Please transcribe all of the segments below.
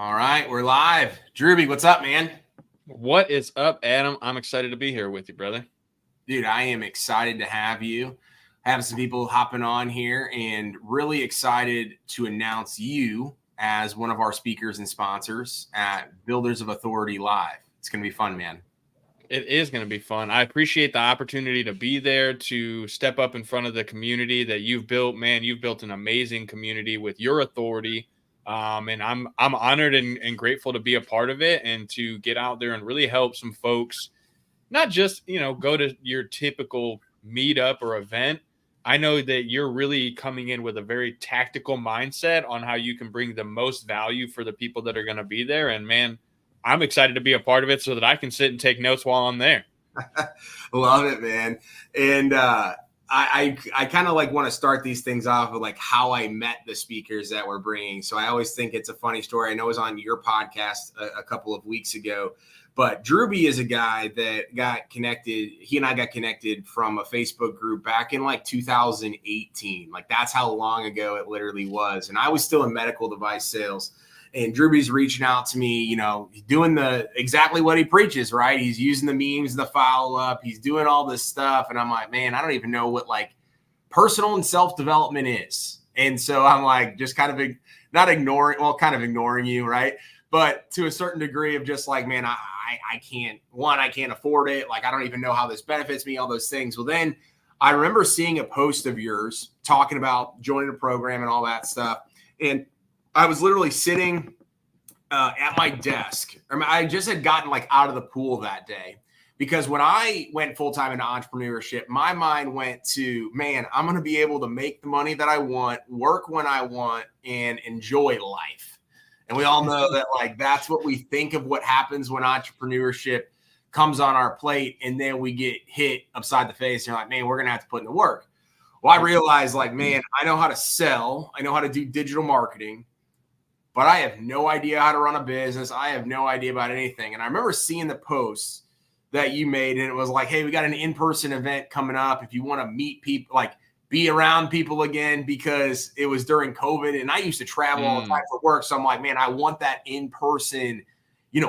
All right, we're live. Drewbie, what's up, man? What is up, Adam? I'm excited to be here with you, brother. Dude, I am excited to have you. Have some people hopping on here and really excited to announce you as one of our speakers and sponsors at Builders of Authority Live. It's going to be fun, man. It is going to be fun. I appreciate the opportunity to be there, to step up in front of the community that you've built. Man, you've built an amazing community with your authority. And I'm honored and grateful to be a part of it and to get out there and really help some folks, not just, go to your typical meetup or event. I know that you're really coming in with a very tactical mindset on how you can bring the most value for the people that are going to be there. And man, I'm excited to be a part of it so that I can sit and take notes while I'm there. Love it, man. And I kind of like want to start these things off with like how I met the speakers that we're bringing. So I always think it's a funny story. I know it was on your podcast a couple of weeks ago, but Drewbie is a guy that got connected. He and I got connected from a Facebook group back in like 2018. Like that's how long ago it literally was. And I was still in medical device sales. And Drewbie's reaching out to me, doing exactly what he preaches, right? He's using the memes, the follow up. He's doing all this stuff. And I'm like, man, I don't even know what like personal and self-development is. And so I'm like, just kind of kind of ignoring you, right? But to a certain degree of just like, man, I can't afford it. Like, I don't even know how this benefits me, all those things. Well, then I remember seeing a post of yours talking about joining a program and all that stuff. And I was literally sitting at my desk. I just had gotten like out of the pool that day because when I went full-time into entrepreneurship, my mind went to, man, I'm going to be able to make the money that I want, work when I want, and enjoy life. And we all know that like that's what we think of what happens when entrepreneurship comes on our plate, and then we get hit upside the face. And you're like, man, we're going to have to put in the work. Well, I realized like, man, I know how to sell. I know how to do digital marketing. But I have no idea how to run a business. I have no idea about anything. And I remember seeing the posts that you made, and it was like, hey, we got an in-person event coming up. If you want to meet people, like be around people again, because it was during COVID. And I used to travel all the time for work. So I'm like, man, I want that in-person,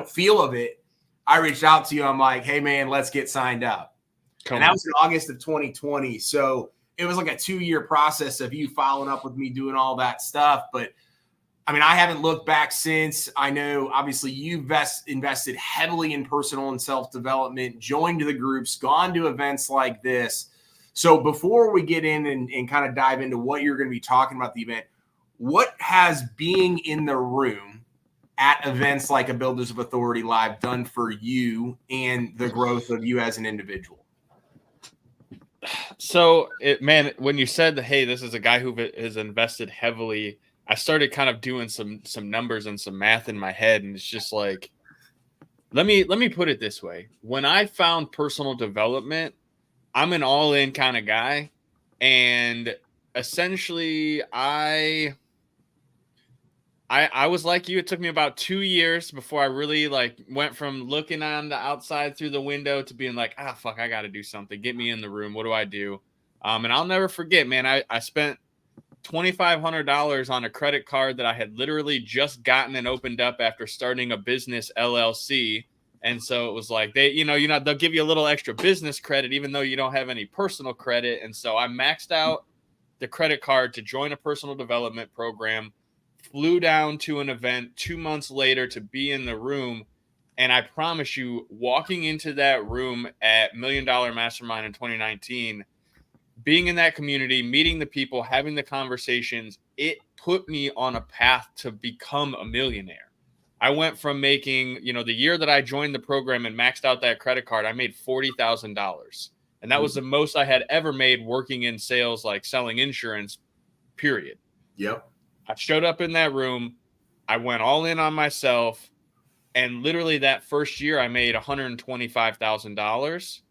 feel of it. I reached out to you. I'm like, hey, man, let's get signed up. And that was in August of 2020. So it was like a 2-year process of you following up with me, doing all that stuff. But I mean, I haven't looked back since. I know, obviously, you've invested heavily in personal and self-development, joined the groups, gone to events like this. So before we get in and kind of dive into what you're going to be talking about the event, what has being in the room at events like a Builders of Authority Live done for you and the growth of you as an individual? So, when you said, hey, this is a guy who has invested heavily, I started kind of doing some numbers and some math in my head, and it's just like, let me put it this way. When I found personal development, I'm an all-in kind of guy, and essentially I was like you. It took me about 2 years before I really like went from looking on the outside through the window to being like, fuck, I got to do something. Get me in the room. What do I do? And I'll never forget, man, I spent $2,500 on a credit card that I had literally just gotten and opened up after starting a business LLC. And so it was like they'll give you a little extra business credit, even though you don't have any personal credit. And so I maxed out the credit card to join a personal development program, flew down to an event 2 months later to be in the room. And I promise you, walking into that room at $1 Million Mastermind in 2019, being in that community, meeting the people, having the conversations, it put me on a path to become a millionaire. I went from making, the year that I joined the program and maxed out that credit card, I made $40,000. And that was the most I had ever made working in sales, like selling insurance, period. Yep. I showed up in that room. I went all in on myself. And literally that first year, I made $125,000.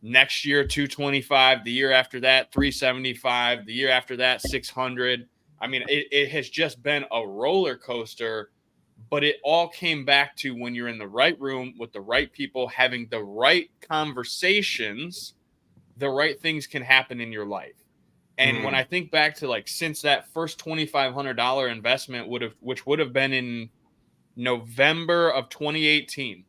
Next year, 225. The year after that, 375. The year after that, 600. I mean, it has just been a roller coaster, but it all came back to when you're in the right room with the right people, having the right conversations, the right things can happen in your life. And when I think back to like, since that first $2,500 investment which would have been in November of 2018.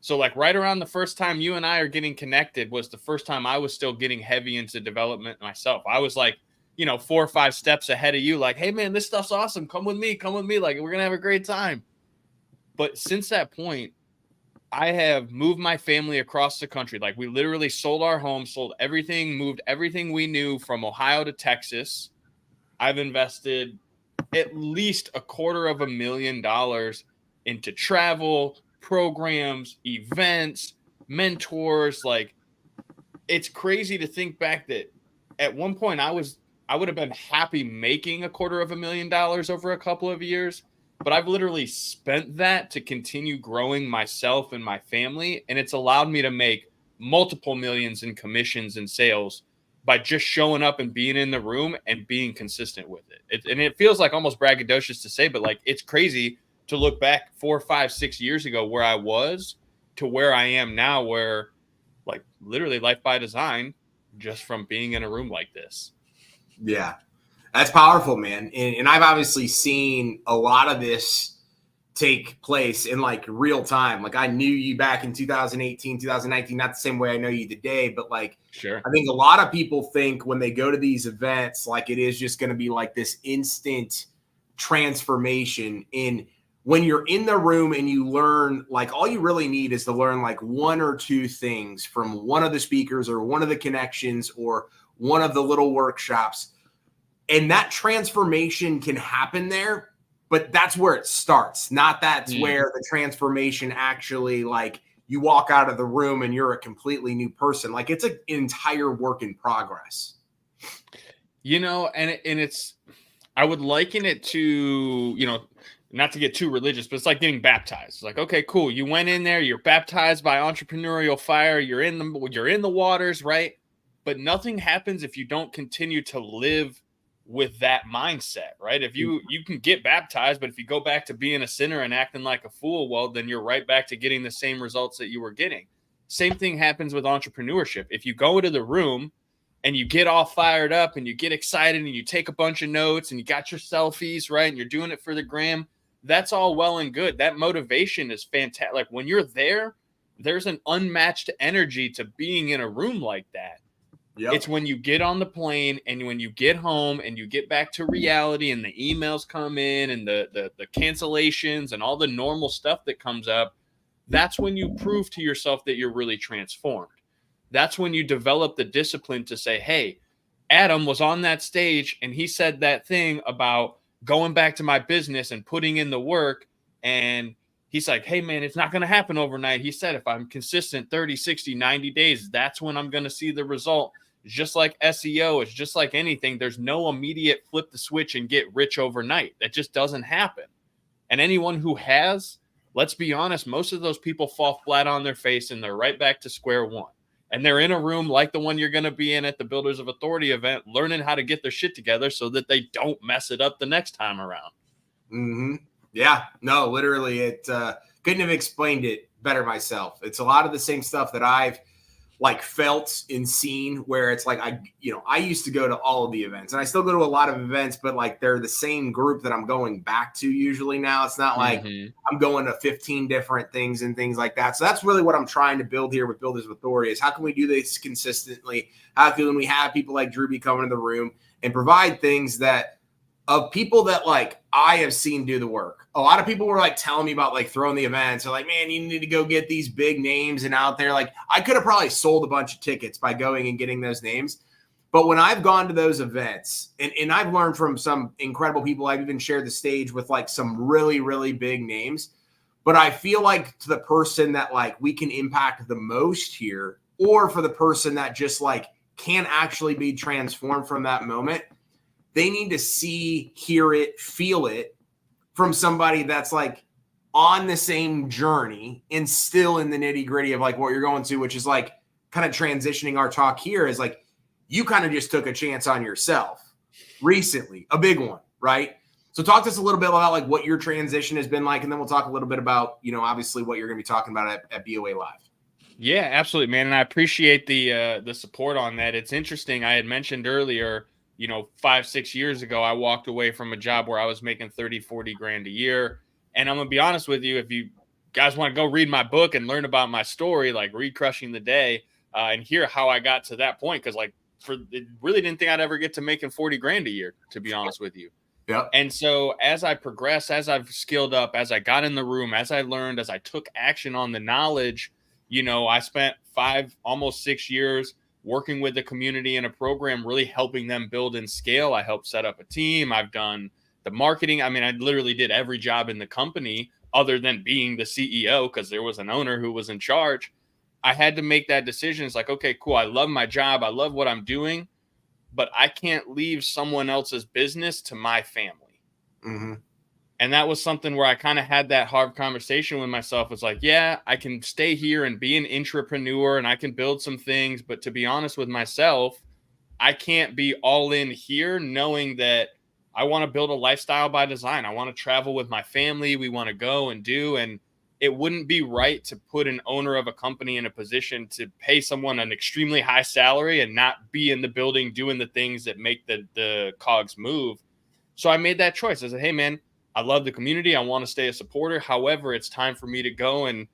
So like right around the first time you and I are getting connected was the first time I was still getting heavy into development myself. I was like, 4 or 5 steps ahead of you. Like, hey man, this stuff's awesome. Come with me. Like, we're going to have a great time. But since that point, I have moved my family across the country. Like we literally sold our home, sold everything, moved everything we knew from Ohio to Texas. I've invested at least $250,000 into travel, programs, events, mentors. Like it's crazy to think back that at one point I would have been happy making $250,000 over a couple of years, but I've literally spent that to continue growing myself and my family, and it's allowed me to make multiple millions in commissions and sales by just showing up and being in the room and being consistent with it. And it feels like almost braggadocious to say, but like it's crazy to look back 4, 5, 6 years ago where I was to where I am now, where like literally life by design just from being in a room like this. Yeah, that's powerful, man. And I've obviously seen a lot of this take place in like real time. Like I knew you back in 2018, 2019, not the same way I know you today, but like, sure. I think a lot of people think when they go to these events, like it is just going to be like this instant transformation. In when you're in the room and you learn, like all you really need is to learn like 1 or 2 things from one of the speakers or one of the connections or one of the little workshops. And that transformation can happen there, but that's where it starts. Not that's where the transformation actually, like you walk out of the room and you're a completely new person. Like it's an entire work in progress. And it's, I would liken it to, not to get too religious, but it's like getting baptized. It's like, okay, cool. You went in there, you're baptized by entrepreneurial fire. You're in the waters, right? But nothing happens if you don't continue to live with that mindset, right? If you can get baptized, but if you go back to being a sinner and acting like a fool, well, then you're right back to getting the same results that you were getting. Same thing happens with entrepreneurship. If you go into the room and you get all fired up and you get excited and you take a bunch of notes and you got your selfies, right? And you're doing it for the gram, that's all well and good. That motivation is fantastic. Like when you're there, there's an unmatched energy to being in a room like that. Yep. It's when you get on the plane and when you get home and you get back to reality and the emails come in and the cancellations and all the normal stuff that comes up, that's when you prove to yourself that you're really transformed. That's when you develop the discipline to say, hey, Adam was on that stage and he said that thing about going back to my business and putting in the work. And he's like, hey, man, it's not going to happen overnight. He said, if I'm consistent 30, 60, 90 days, that's when I'm going to see the result. It's just like SEO. It's just like anything. There's no immediate flip the switch and get rich overnight. That just doesn't happen. And anyone who has, let's be honest, most of those people fall flat on their face and they're right back to square one. And they're in a room like the one you're going to be in at the Builders of Authority event, learning how to get their shit together so that they don't mess it up the next time around. Mm-hmm. Yeah, no, literally it couldn't have explained it better myself. It's a lot of the same stuff that I've like felt and seen, where it's like, I used to go to all of the events and I still go to a lot of events, but like they're the same group that I'm going back to usually now. It's not like I'm going to 15 different things and things like that. So that's really what I'm trying to build here with Builders of Authority is how can we do this consistently? How can we have people like Drewbie come into the room and provide things that of people that like I have seen do the work. A lot of people were like telling me about like throwing the events. They're like, man, you need to go get these big names and out there. Like I could have probably sold a bunch of tickets by going and getting those names. But when I've gone to those events and I've learned from some incredible people, I've even shared the stage with like some really, really big names. But I feel like to the person that like we can impact the most here, or for the person that just like can actually be transformed from that moment, they need to see, hear it, feel it from somebody that's like on the same journey and still in the nitty gritty of like what you're going to, which is like kind of transitioning our talk here is like, you kind of just took a chance on yourself recently, a big one, right? So talk to us a little bit about like what your transition has been like, and then we'll talk a little bit about, obviously what you're going to be talking about at BOA Live. Yeah, absolutely, man. And I appreciate the support on that. It's interesting. I had mentioned earlier, 5-6 years ago, I walked away from a job where I was making 30, 40 grand a year. And I'm going to be honest with you, if you guys want to go read my book and learn about my story, like read Crushing the Day, and hear how I got to that point. Cause like really didn't think I'd ever get to making 40 grand a year, to be honest with you. Yeah. And so as I progressed, as I've skilled up, as I got in the room, as I learned, as I took action on the knowledge, you know, I spent 5, almost 6 years working with the community in a program, really helping them build and scale. I helped set up a team. I've done the marketing. I mean, I literally did every job in the company other than being the CEO, because there was an owner who was in charge. I had to make that decision. It's like, okay, cool. I love my job. I love what I'm doing, but I can't leave someone else's business to my family. Mm-hmm. And that was something where I kind of had that hard conversation with myself. It's like, yeah, I can stay here and be an entrepreneur and I can build some things. But to be honest with myself, I can't be all in here knowing that I want to build a lifestyle by design. I want to travel with my family. We want to go and do. And it wouldn't be right to put an owner of a company in a position to pay someone an extremely high salary and not be in the building doing the things that make the cogs move. So I made that choice. I said, hey, man, I love the community. I want to stay a supporter. However, it's time for me to go and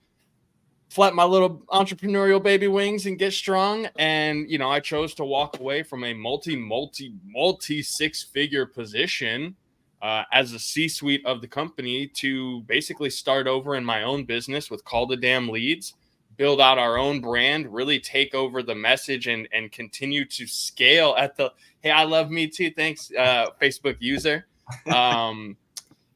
flap my little entrepreneurial baby wings and get strong. And, you know, I chose to walk away from a multi 6-figure position as a C-suite of the company to basically start over in my own business with Call the Damn Leads, build out our own brand, really take over the message and continue to scale at the, hey, I love me too. Thanks, Facebook user.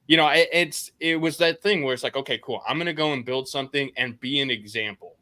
You know, it was that thing where it's like, okay, cool. I'm going to go and build something and be an example.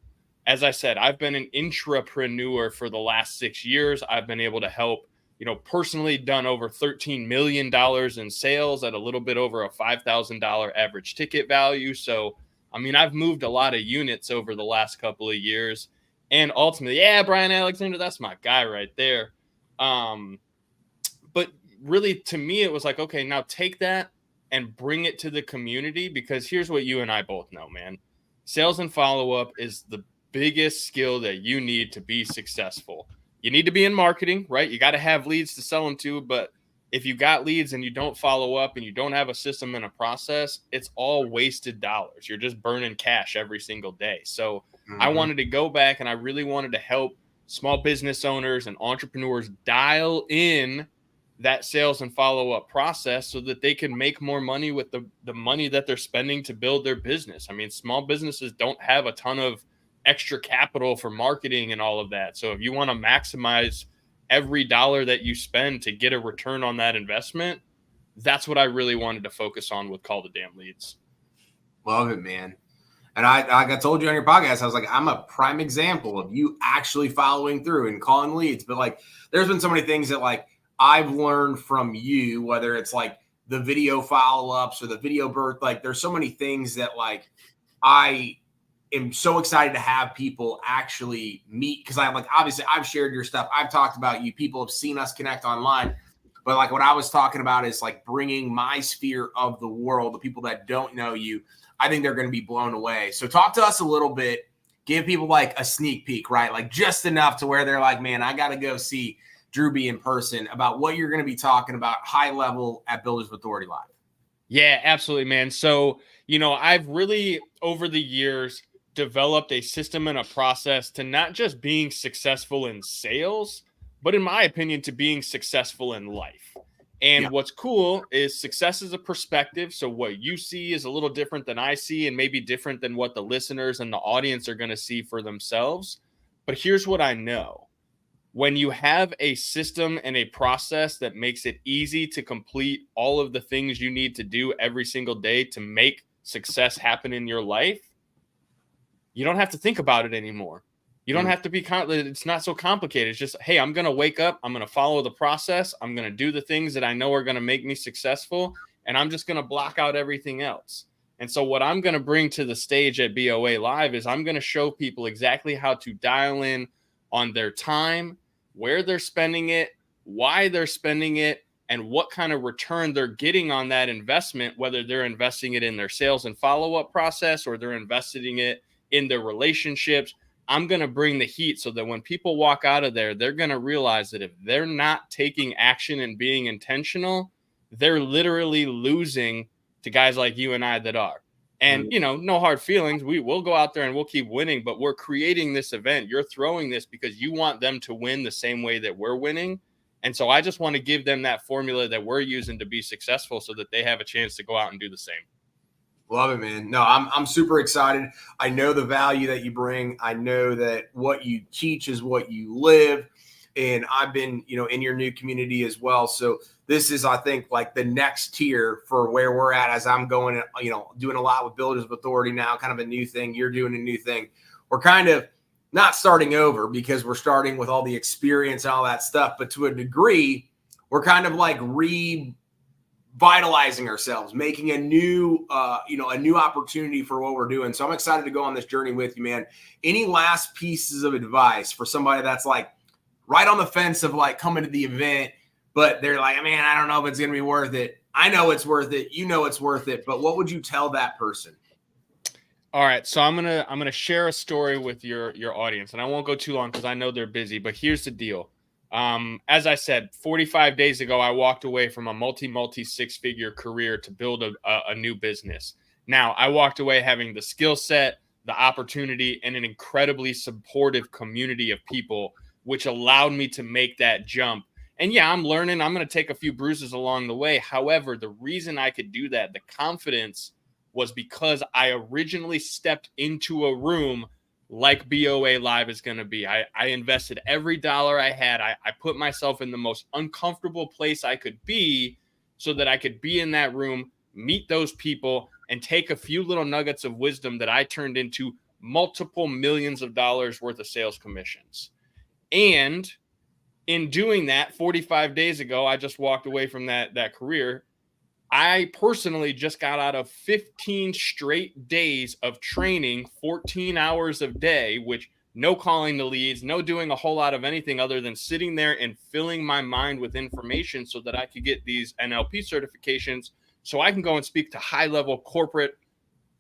As I said, I've been an intrapreneur for the last 6 years. I've been able to help, you know, personally done over $13 million in sales at a little bit over a $5,000 average ticket value. So, I mean, I've moved a lot of units over the last couple of years. And ultimately, yeah, Brian Alexander, that's my guy right there. But really, to me, it was like, okay, now take that and bring it to the community, because here's what you and I both know, man. Sales and follow-up is the biggest skill that you need to be successful. You need to be in marketing, right? You got to have leads to sell them to, but if you got leads and you don't follow up and you don't have a system and a process, it's all wasted dollars. You're just burning cash every single day. So I wanted to go back and I really wanted to help small business owners and entrepreneurs dial in that sales and follow-up process so that they can make more money with the money that they're spending to build their business. I mean, small businesses don't have a ton of extra capital for marketing and all of that. So if you want to maximize every dollar that you spend to get a return on that investment, that's what I really wanted to focus on with Call the Damn Leads. Love it, man. And I told you on your podcast, I was like, I'm a prime example of you actually following through and calling leads. But like, there's been so many things that like I've learned from you, whether it's like the video follow-ups or the video birth, like there's so many things that like I am so excited to have people actually meet, because I'm like, obviously I've shared your stuff. I've talked about you. People have seen us connect online. But like what I was talking about is like bringing my sphere of the world, the people that don't know you, I think they're going to be blown away. So talk to us a little bit, give people like a sneak peek, right? Like just enough to where they're like, man, I got to go see Drewbie in person, about what you're going to be talking about high level at Builders of Authority Live. Yeah, absolutely, man. So, you know, I've really over the years developed a system and a process to not just being successful in sales, but in my opinion, to being successful in life. And what's cool is success is a perspective. So what you see is a little different than I see, and maybe different than what the listeners and the audience are going to see for themselves. But here's what I know. When you have a system and a process that makes it easy to complete all of the things you need to do every single day to make success happen in your life, you don't have to think about it anymore. You don't have to be, it's not so complicated. It's just, hey, I'm going to wake up. I'm going to follow the process. I'm going to do the things that I know are going to make me successful. And I'm just going to block out everything else. And so what I'm going to bring to the stage at BOA Live is I'm going to show people exactly how to dial in on their time, where they're spending it, why they're spending it, and what kind of return they're getting on that investment, whether they're investing it in their sales and follow-up process or they're investing it in their relationships. I'm going to bring the heat so that when people walk out of there, they're going to realize that if they're not taking action and being intentional, they're literally losing to guys like you and I that are. And, you know, no hard feelings. We will go out there and we'll keep winning, but we're creating this event. You're throwing this because you want them to win the same way that we're winning. And so I just want to give them that formula that we're using to be successful so that they have a chance to go out and do the same. Love it, man. No, I'm super excited. I know the value that you bring. I know that what you teach is what you live. And I've been, you know, in your new community as well. So this is, I think, like the next tier for where we're at as I'm going, you know, doing a lot with Builders of Authority now, kind of a new thing. You're doing a new thing. We're kind of not starting over because we're starting with all the experience and all that stuff. But to a degree, we're kind of like revitalizing ourselves, making a new, you know, a new opportunity for what we're doing. So I'm excited to go on this journey with you, man. Any last pieces of advice for somebody that's like right on the fence of like coming to the event, but they're like, man, I don't know if it's going to be worth it. I know it's worth it. You know it's worth it. But what would you tell that person? All right, so I'm gonna share a story with your audience, and I won't go too long because I know they're busy. But here's the deal. As I said, 45 days ago, I walked away from a multi six-figure career to build a new business. Now, I walked away having the skill set, the opportunity, and an incredibly supportive community of people, which allowed me to make that jump. And yeah, I'm learning. I'm going to take a few bruises along the way. However, the reason I could do that, the confidence, was because I originally stepped into a room like BOA Live is going to be. I invested every dollar I had. I put myself in the most uncomfortable place I could be so that I could be in that room, meet those people, and take a few little nuggets of wisdom that I turned into multiple millions of dollars worth of sales commissions. And in doing that, 45 days ago, I just walked away from that career. I personally just got out of 15 straight days of training, 14 hours a day, which no calling the leads, no doing a whole lot of anything other than sitting there and filling my mind with information so that I could get these NLP certifications so I can go and speak to high-level corporate,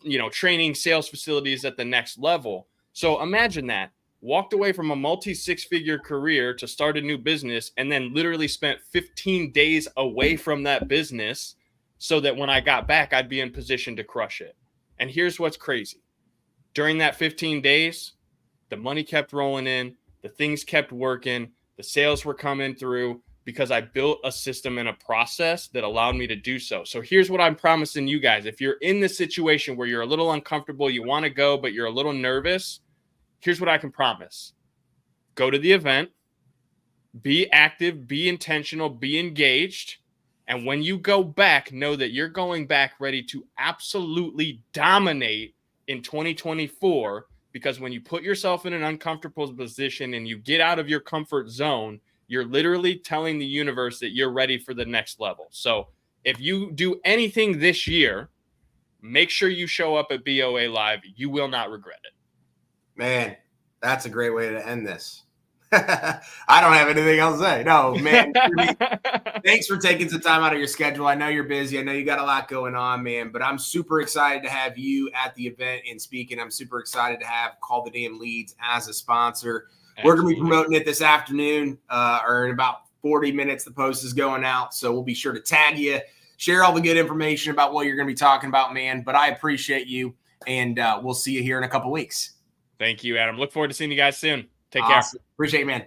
you know, training sales facilities at the next level. So imagine that. Walked away from a multi-six-figure career to start a new business and then literally spent 15 days away from that business so that when I got back, I'd be in position to crush it. And here's what's crazy. During that 15 days, the money kept rolling in, the things kept working, the sales were coming through because I built a system and a process that allowed me to do so. So here's what I'm promising you guys. If you're in this situation where you're a little uncomfortable, you want to go, but you're a little nervous, here's what I can promise. Go to the event, be active, be intentional, be engaged. And when you go back, know that you're going back ready to absolutely dominate in 2024, because when you put yourself in an uncomfortable position and you get out of your comfort zone, you're literally telling the universe that you're ready for the next level. So if you do anything this year, make sure you show up at BOA Live. You will not regret it. Man, that's a great way to end this. I don't have anything else to say. No, man. Thanks for taking some time out of your schedule. I know you're busy. I know you got a lot going on, man, but I'm super excited to have you at the event and speaking. I'm super excited to have Call the Damn Leads as a sponsor. Absolutely. We're going to be promoting it this afternoon, or in about 40 minutes. The post is going out, so we'll be sure to tag you, share all the good information about what you're going to be talking about, man. But I appreciate you, and we'll see you here in a couple weeks. Thank you, Adam. Look forward to seeing you guys soon. Take awesome. care. Appreciate it, man.